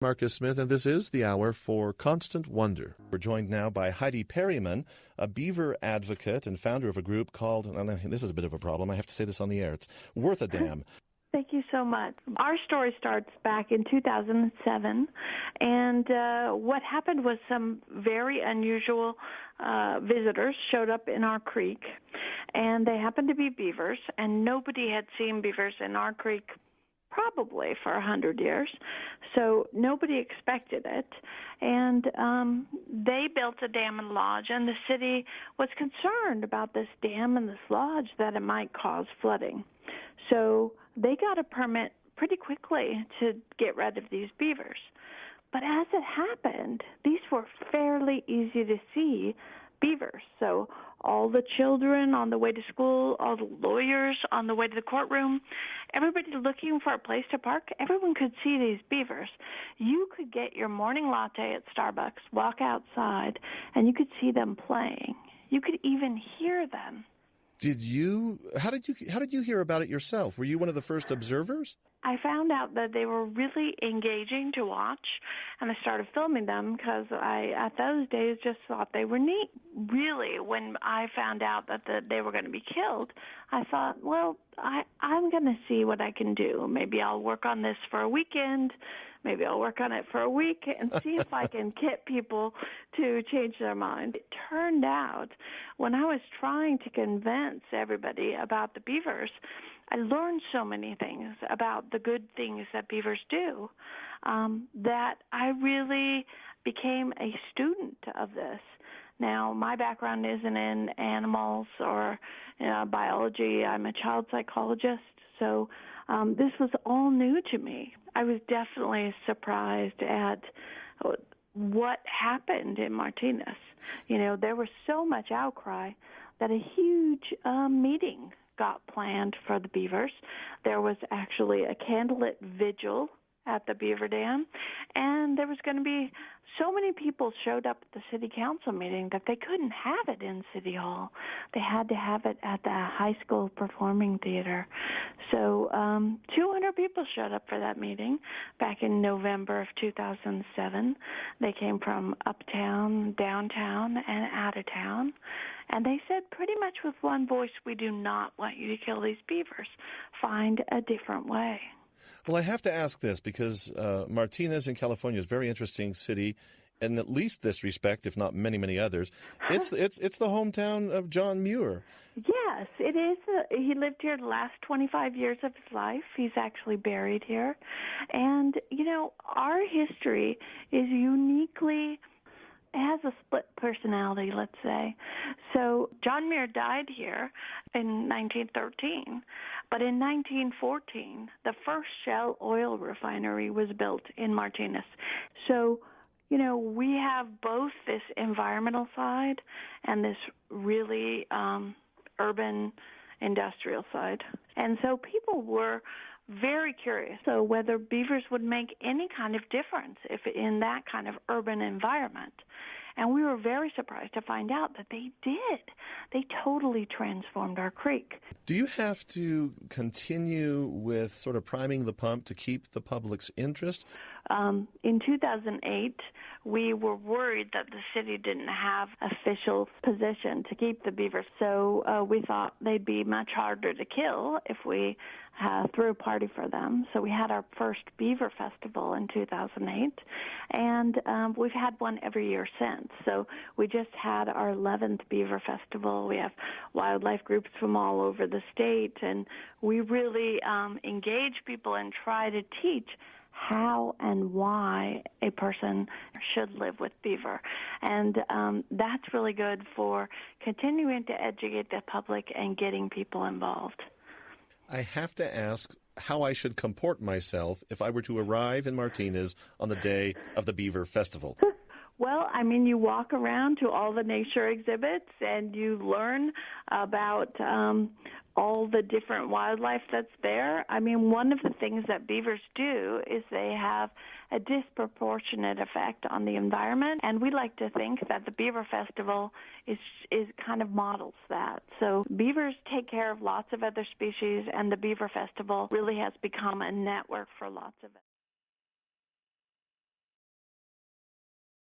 Marcus Smith, and this is the Hour for Constant Wonder. We're joined now by Heidi Perryman, a beaver advocate and founder of a group called, and this is a bit of a problem, I have to say this on the air, it's Worth a Damn. Thank you so much. Our story starts back in 2007, and what happened was some very unusual visitors showed up in our creek, and they happened to be beavers, and nobody had seen beavers in our creek probably for 100 years, so nobody expected it. And they built a dam and lodge, and the city was concerned about this dam and this lodge that it might cause flooding. So they got a permit pretty quickly to get rid of these beavers. But as it happened, these were fairly easy to see beavers. So all the children on the way to school, all the lawyers on the way to the courtroom, everybody looking for a place to park, everyone could see these beavers. You could get your morning latte at Starbucks, walk outside, and you could see them playing. You could even hear them. How did you hear about it yourself? Were you one of the first observers? I found out that they were really engaging to watch, and I started filming them because I, at those days, just thought they were neat. Really, when I found out that they were going to be killed, I thought, well, I'm going to see what I can do. Maybe I'll work on this for a weekend. Maybe I'll work on it for a week and see if I can get people to change their mind. It turned out when I was trying to convince everybody about the beavers, I learned so many things about the good things that beavers do that I really became a student of this. Now, my background isn't in animals or biology. I'm a child psychologist, so this was all new to me. I was definitely surprised at what happened in Martinez. There was so much outcry that a huge meeting got planned for the beavers. There was actually a candlelit vigil at the Beaver Dam, and there was going to be so many people showed up at the city council meeting that they couldn't have it in City Hall. They had to have it at the high school performing theater. So 200 people showed up for that meeting back in November of 2007. They came from uptown, downtown, and out of town. And they said pretty much with one voice, we do not want you to kill these beavers. Find a different way. Well, I have to ask this because Martinez in California is a very interesting city in at least this respect, if not many, many others. It's the hometown of John Muir. Yes, it is. He lived here the last 25 years of his life. He's actually buried here. And, our history is uniquely has a split personality, let's say. So John Muir died here in 1913, but in 1914, the first Shell oil refinery was built in Martinez. So, we have both this environmental side and this really urban industrial side. And so people were very curious so whether beavers would make any kind of difference if in that kind of urban environment. And we were very surprised to find out that they did. They totally transformed our creek. Do you have to continue with sort of priming the pump to keep the public's interest? In 2008, we were worried that the city didn't have official position to keep the beavers, so we thought they'd be much harder to kill if we threw a party for them. So we had our first Beaver Festival in 2008, and we've had one every year since. So we just had our 11th Beaver Festival. We have wildlife groups from all over the state, and we really engage people and try to teach how and why a person should live with beaver. And that's really good for continuing to educate the public and getting people involved. I have to ask how I should comport myself if I were to arrive in Martinez on the day of the Beaver Festival. Well, you walk around to all the nature exhibits and you learn about all the different wildlife that's there. One of the things that beavers do is they have a disproportionate effect on the environment, and we like to think that the Beaver Festival is kind of models that. So beavers take care of lots of other species, and the Beaver Festival really has become a network for lots of